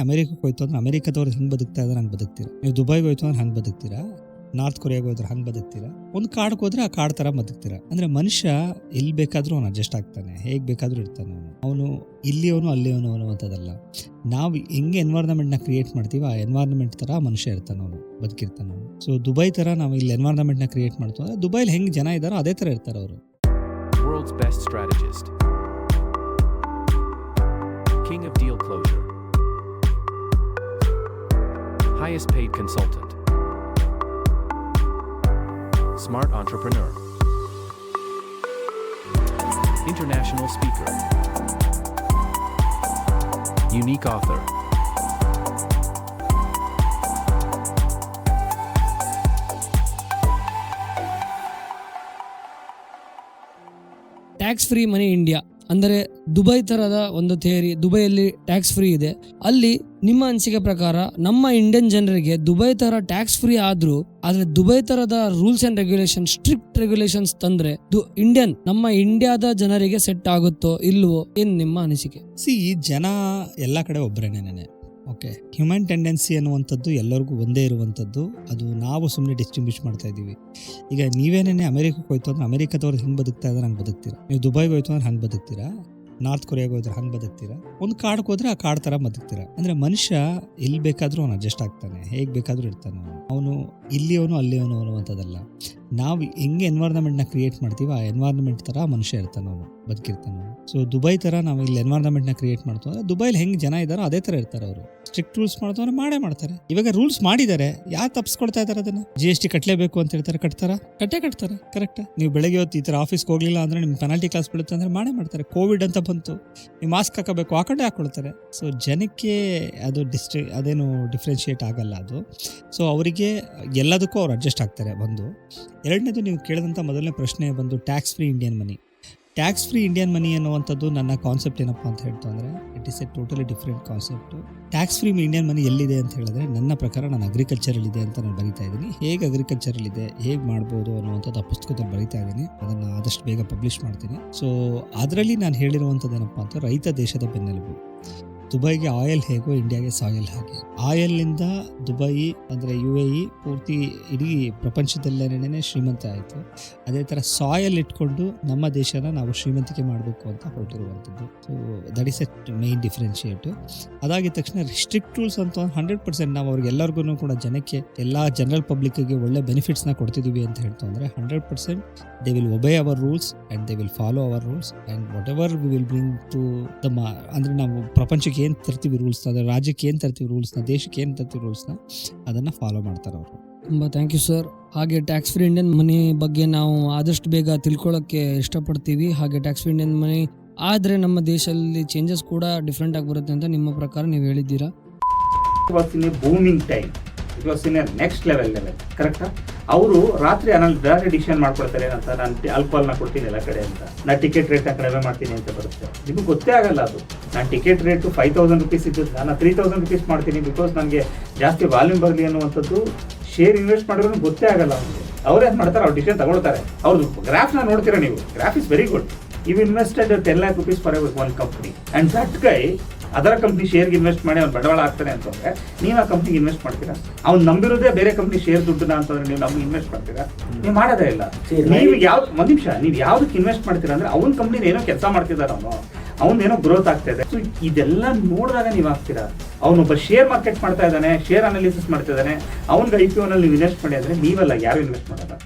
ಅಮೆರಿಕಕ್ಕೆ ಹೋಯ್ತು ಅಂದ್ರೆ ಅಮೆರಿಕದವ್ರು ಹಿಂಗೆ ಬದುಕ್ತಾ ಇದ್ದಾರೆ ಹಂಗೆ ಬದುಕ್ತೀರಾ, ನೀವು ದುಬೈಗೆ ಹೋಯ್ತು ಅಂದ್ರೆ ಹಂಗೆ ಬದುಕ್ತೀರಾ, ನಾರ್ತ್ ಕೊರಿಯಾಗೆ ಹೋದ್ರೆ ಹಂಗೆ ಬದುಕ್ತೀರಾ, ಒಂದು ಕಾಡ್ಗೆ ಹೋದ್ರೆ ಆ ಕಾಡ್ ಥರ ಬದುಕ್ತೀರಾ. ಅಂದರೆ ಮನುಷ್ಯ ಎಲ್ಲಿ ಬೇಕಾದರೂ ಅವನು ಅಡ್ಜಸ್ಟ್ ಆಗ್ತಾನೆ, ಹೇಗೆ ಬೇಕಾದರೂ ಇರ್ತಾನೆ. ಅವನು ಇಲ್ಲಿಯವನು ಅಲ್ಲಿಯವನು ಅನ್ನುವಂಥದ್ದಲ್ಲ. ನಾವು ಹೆಂಗೆ ಎನ್ವೈರ್ಮೆಂಟ್ನ ಕ್ರಿಯೇಟ್ ಮಾಡ್ತೀವಿ ಆ ಎನ್ವೈರ್ಮೆಂಟ್ ಥರ ಮನುಷ್ಯ ಇರ್ತಾನೆ, ಅವನು ಬದುಕಿರ್ತಾನೆ ಅವನು. ಸೊ ದುಬೈ ಥರ ನಾವು ಇಲ್ಲಿ ಎನ್ವೈರ್ಮೆಂಟ್ನ ಕ್ರಿಯೇಟ್ ಮಾಡ್ತೀವಿ ಅಂದರೆ ದುಬೈಲಿ ಹೆಂಗೆ ಜನ ಇದ್ದಾರೋ ಅದೇ ಥರ ಇರ್ತಾರೆ ಅವರು. World's best strategist, king of deal closure, highest paid consultant, smart entrepreneur, international speaker, unique author, tax free money India ಅಂದರೆ ದುಬೈ ತರದ ಒಂದು ಥಿಯರಿ. ದುಬೈಯಲ್ಲಿ ಟ್ಯಾಕ್ಸ್ ಫ್ರೀ ಇದೆ. ಅಲ್ಲಿ ನಿಮ್ಮ ಅನಿಸಿಕೆ ಪ್ರಕಾರ ನಮ್ಮ ಇಂಡಿಯನ್ ಜನರಿಗೆ ದುಬೈ ತರ ಟ್ಯಾಕ್ಸ್ ಫ್ರೀ ಆದ್ರೆ ದುಬೈ ತರದ rules and regulation, strict regulations ತಂದ್ರೆ ನಮ್ಮ ಇಂಡಿಯಾದ ಜನರಿಗೆ ಸೆಟ್ ಆಗುತ್ತೋ ಇಲ್ವೋ, ಏನ್ ನಿಮ್ಮ ಅನಿಸಿಕೆ? ಜನ ಎಲ್ಲ ಕಡೆ ಒಬ್ಬರೇನೇನೆ. ಓಕೆ, ಹ್ಯೂಮನ್ ಟೆಂಡೆನ್ಸಿ ಅನ್ನುವಂಥದ್ದು ಎಲ್ಲರಿಗೂ ಒಂದೇ ಇರುವಂಥದ್ದು. ಅದು ನಾವು ಸುಮ್ಮನೆ ಡಿಸ್ಟ್ರಿಬ್ಯೂಟ್ ಮಾಡ್ತಾ ಇದ್ದೀವಿ. ಈಗ ನೀವೇನೇ ಅಮೆರಿಕಕ್ಕೆ ಹೋಯ್ತು ಅಂದ್ರೆ ಅಮೆರಿಕದವ್ರು ಹಿಂಗೆ ಬದುಕ್ತಾ ಇದ್ದಾರೆ ಹಂಗೆ ಬದುಕ್ತೀರಾ, ನೀವು ದುಬೈಗೆ ಹೋಯ್ತು ಅಂದ್ರೆ ಹಂಗೆ ಬದುಕ್ತೀರಾ, ನಾರ್ತ್ ಕೊರಿಯಾಗೆ ಹೋದ್ರೆ ಹಂಗೆ ಬದುಕ್ತೀರಾ, ಒಂದು ಕಾಡ್ಗೆ ಹೋದ್ರೆ ಆ ಕಾಡ್ ಥರ ಬದುಕ್ತೀರಾ. ಅಂದರೆ ಮನುಷ್ಯ ಎಲ್ಲಿ ಬೇಕಾದರೂ ಅವನು ಅಡ್ಜಸ್ಟ್ ಆಗ್ತಾನೆ, ಹೇಗೆ ಬೇಕಾದರೂ ಇರ್ತಾನೆ. ಅವನು ಇಲ್ಲಿಯವನು ಅಲ್ಲಿಯವನು ಅನ್ನುವಂಥದ್ದಲ್ಲ. ನಾವು ಹೆಂಗೆ ಎನ್ವೈರ್ಮೆಂಟ್ನ ಕ್ರಿಯೇಟ್ ಮಾಡ್ತೀವಿ ಆ ಎನ್ವೈರ್ಮೆಂಟ್ ಥರ ಮನುಷ್ಯ ಇರ್ತಾನೆ, ಅವನು ಬದುಕಿರ್ತಾನೆ. ಸೊ ದುಬೈ ಥರ ನಾವು ಇಲ್ಲಿ ಎನ್ವೈರ್ಮೆಂಟ್ನ ಕ್ರಿಯೇಟ್ ಮಾಡ್ತೀವಿ ಅಂದರೆ ದುಬೈಲಿ ಹೆಂಗೆ ಜನ ಇದ್ದಾರೋ ಅದೇ ಥರ ಇರ್ತಾರೆ ಅವರು. ಸ್ಟ್ರಿಕ್ಟ್ ರೂಲ್ಸ್ ಮಾಡ್ತಾರೆ, ಮಾಡೇ ಮಾಡ್ತಾರೆ. ಇವಾಗ ರೂಲ್ಸ್ ಮಾಡಿದ್ದಾರೆ, ಯಾರು ತಪ್ಪಿಸ್ಕೊಡ್ತಾ ಇದ್ದಾರೆ? ಅದನ್ನು GST ಕಟ್ಟಲೇಬೇಕು ಅಂತ ಹೇಳ್ತಾರೆ, ಕಟ್ತಾರೆ ಕರೆಕ್ಟ್. ನೀವು ಬೆಳಗ್ಗೆ ಹೊತ್ತು ಈ ಥರ ಆಫೀಸ್ಗೆ ಹೋಗಲಿಲ್ಲ ಅಂದರೆ ನಿಮ್ಗೆ ಪೆನಾಲ್ಟಿ ಕ್ಲಾಸ್ ಬೀಳುತ್ತೆ ಅಂದರೆ ಮಾಡೇ ಮಾಡ್ತಾರೆ. ಕೋವಿಡ್ ಅಂತ ಬಂತು, ನೀವು ಮಾಸ್ಕ್ ಹಾಕಬೇಕು, ಹಾಕೊಳ್ತಾರೆ. ಸೊ ಜನಕ್ಕೆ ಅದು ಅದೇನು ಡಿಫ್ರೆನ್ಶಿಯೇಟ್ ಆಗಲ್ಲ ಅದು. ಸೊ ಅವರಿಗೆ ಎಲ್ಲದಕ್ಕೂ ಅವ್ರು ಅಡ್ಜಸ್ಟ್ ಆಗ್ತಾರೆ. ಒಂದು ಎರಡನೇದು, ನೀವು ಕೇಳಿದಂಥ ಮೊದಲನೇ ಪ್ರಶ್ನೆ ಬಂದು ಟ್ಯಾಕ್ಸ್ ಫ್ರೀ ಇಂಡಿಯನ್ ಮನಿ. ಟ್ಯಾಕ್ಸ್ ಫ್ರೀ ಇಂಡಿಯನ್ ಮನಿ ಅನ್ನುವಂಥದ್ದು ನನ್ನ ಕಾನ್ಸೆಪ್ಟ್ ಏನಪ್ಪ ಅಂತ ಹೇಳ್ತು ಅಂದರೆ it is A totally different concept. Tax free Indian ಮನಿ ಎಲ್ಲಿದೆ ಅಂತ ಹೇಳಿದ್ರೆ ನನ್ನ ಪ್ರಕಾರ ನಾನು ಅಗ್ರಿಕಲ್ಚರಲ್ಲಿದೆ ಅಂತ ನಾನು ಬರೀತಾ ಇದ್ದೀನಿ. ಹೇಗೆ ಅಗ್ರಿಕಲ್ಚರಲ್ಲಿದೆ, ಹೇಗೆ ಮಾಡ್ಬೋದು ಅನ್ನುವಂಥದ್ದು ಆ ಪುಸ್ತಕದಲ್ಲಿ ಬರೀತಾ ಇದ್ದೀನಿ. ಅದನ್ನು ಆದಷ್ಟು ಬೇಗ ಪಬ್ಲಿಷ್ ಮಾಡ್ತೀನಿ. ಸೊ ಅದರಲ್ಲಿ ನಾನು ಹೇಳಿರುವಂಥದ್ದು ಏನಪ್ಪ ಅಂತ, ರೈತ ದೇಶದ ಬೆನ್ನೆಲುಬು. ದುಬೈಗೆ ಆಯಿಲ್ ಹೇಗೋ ಇಂಡಿಯಾಗೆ ಸಾಯಿಲ್ ಹಾಗೆ. ಆಯಿಲ್ನಿಂದ ದುಬೈ ಅಂದರೆ UAE ಪೂರ್ತಿ ಇಡೀ ಪ್ರಪಂಚದಲ್ಲೇನೇ ಶ್ರೀಮಂತ ಆಯಿತು. ಅದೇ ಥರ ಸಾಯಿಲ್ ಇಟ್ಕೊಂಡು ನಮ್ಮ ದೇಶನ ನಾವು ಶ್ರೀಮಂತಿಕೆ ಮಾಡಬೇಕು ಅಂತ ಹೊರಟಿರುವಂಥದ್ದು. So that is a main differentiate. ಅದಾಗಿದ ತಕ್ಷಣ ಸ್ಟ್ರಿಕ್ಟ್ ರೂಲ್ಸ್ ಅಂತ 100% ನಾವು ಅವ್ರಿಗೆಲ್ಲರಿಗೂ ಕೂಡ ಜನಕ್ಕೆ ಎಲ್ಲ ಜನರಲ್ ಪಬ್ಲಿಕ್ಗೆ ಒಳ್ಳೆ ಬೆನಿಫಿಟ್ಸ್ನ ಕೊಡ್ತಿದ್ದೀವಿ ಅಂತ ಹೇಳ್ತು ಅಂದರೆ 100% they will obey our rules and they will follow our rules and whatever we will bring to ಅಂದರೆ ನಾವು ಪ್ರಪಂಚಕ್ಕೆ ಏನು ತರ್ತೀವಿ ರೂಲ್ಸ್ನ, ಅಂದರೆ ರಾಜ್ಯಕ್ಕೆ ಏನು ತರ್ತೀವಿ ರೂಲ್ಸ್ನ, ದೇಶಕ್ಕೆ ಏನು ತರ್ತೀವಿ ರೂಲ್ಸ್ನ, ಅದನ್ನು ಫಾಲೋ ಮಾಡ್ತಾರೆ ಅವರು. ತುಂಬ ಥ್ಯಾಂಕ್ ಯು ಸರ್. ಹಾಗೆ ಟ್ಯಾಕ್ಸ್ ಫ್ರೀ ಇಂಡಿಯನ್ ಮನಿ ಬಗ್ಗೆ ನಾವು ಆದಷ್ಟು ಬೇಗ ತಿಳ್ಕೊಳ್ಳೋಕ್ಕೆ ಇಷ್ಟಪಡ್ತೀವಿ. ಹಾಗೆ ಟ್ಯಾಕ್ಸ್ ಫ್ರೀ ಇಂಡಿಯನ್ ಮನಿ ಆದರೆ ನಮ್ಮ ದೇಶದಲ್ಲಿ ಚೇಂಜಸ್ ಕೂಡ ಡಿಫ್ರೆಂಟ್ ಆಗಿ ಬರುತ್ತೆ ಅಂತ ನಿಮ್ಮ ಪ್ರಕಾರ ನೀವು ಹೇಳಿದ್ದೀರಾ. Booming time, it was in next level ಕರೆಕ್ಟಾ? ಅವರು ರಾತ್ರಿ ನಾನು ಡಿಸಿಷನ್ ಮಾಡ್ಕೊಳ್ತಾರೆ ಏನಂತ, ನಾನು ಆಲ್ಕೋಹಾಲ್ನ ಕೊಡ್ತೀನಿ ಎಲ್ಲ ಕಡೆ ಅಂತ, ನಾನು ಟಿಕೆಟ್ ರೇಟ್ನ ಕಡಿಮೆ ಮಾಡ್ತೀನಿ ಅಂತ ಬರುತ್ತೆ. ನಿಮಗೆ ಗೊತ್ತೇ ಆಗಲ್ಲ ಅದು. ನಾನು ಟಿಕೆಟ್ ರೇಟು 5,000 rupees ಇದ್ದು ನಾನು 3,000 rupees ಮಾಡ್ತೀನಿ, ಬಿಕಾಸ್ ನನಗೆ ಜಾಸ್ತಿ ವಾಲ್ಯೂಮ್ ಬರಲಿ ಅನ್ನುವಂಥದ್ದು. ಶೇರ್ ಇನ್ವೆಸ್ಟ್ ಮಾಡಿದ್ರು ಗೊತ್ತೇ ಆಗಲ್ಲ ಅವ್ರಿಗೆ. ಅವ್ರೇನು ಮಾಡ್ತಾರೆ, ಅವ್ರು ಡಿಸಿಷನ್ ತಗೊಳ್ತಾರೆ. ಅವ್ರದ್ದು ಗ್ರಾಫ್ನ ನೋಡ್ತೀರಾ ನೀವು, ಗ್ರಾಫ್ ಇಸ್ ವೆರಿ ಗುಡ್. ಇವ್ invested 10 lakh rupees for one company and that ಗೈ ಅದರ ಕಂಪ್ನಿ ಶೇರ್ಗೆ ಇನ್ವೆಸ್ಟ್ ಮಾಡಿ ಅವ್ನು ಬಂಡವಾಳ ಆಗ್ತಾನೆ ಅಂತಂದ್ರೆ ನೀವು ಆ ಕಂಪ್ನಿಗೆ ಇನ್ವೆಸ್ಟ್ ಮಾಡ್ತೀರಾ? ಅವ್ನು ನಂಬಿರೋದೇ ಬೇರೆ ಕಂಪ್ನಿ ಶೇರ್ ದುಡ್ಡನ್ನ ಅಂತಂದ್ರೆ ನೀವು ನಮ್ಗೆ ಇನ್ವೆಸ್ಟ್ ಮಾಡ್ತೀರಾ? ನೀವು ಮಾಡೋದೇ ಇಲ್ಲ. ನೀವು ಒಂದು ನಿಮಿಷ, ನೀವು ಯಾವ್ದಕ್ಕೆ ಇನ್ವೆಸ್ಟ್ ಮಾಡ್ತೀರಾ ಅಂದ್ರೆ ಅವನ ಕಂಪ್ನಿ ಏನೋ ಕೆಲಸ ಮಾಡ್ತಿದ್ದಾರ, ಅವನೇನೋ ಗ್ರೋತ್ ಆಗ್ತಾ ಇದೆ. ಸೊ ಇದೆಲ್ಲ ನೋಡಿದಾಗ ನೀವು ಆಗ್ತೀರಾ. ಅವನೊಬ್ಬ ಶೇರ್ ಮಾರ್ಕೆಟ್ ಮಾಡ್ತಾ ಇದ್ದಾನೆ, ಶೇರ್ ಅನಾಲಿಸಿಸ್ ಮಾಡ್ತಾ ಇದ್ದಾನೆ, ಅವ್ನಿಗೆ IPO ನಲ್ಲಿ ನೀವು ಇನ್ವೆಸ್ಟ್ ಮಾಡಿ ಅಂದ್ರೆ ನೀವೆಲ್ಲ ಯಾರು ಇನ್ವೆಸ್ಟ್ ಮಾಡಲ್ಲ.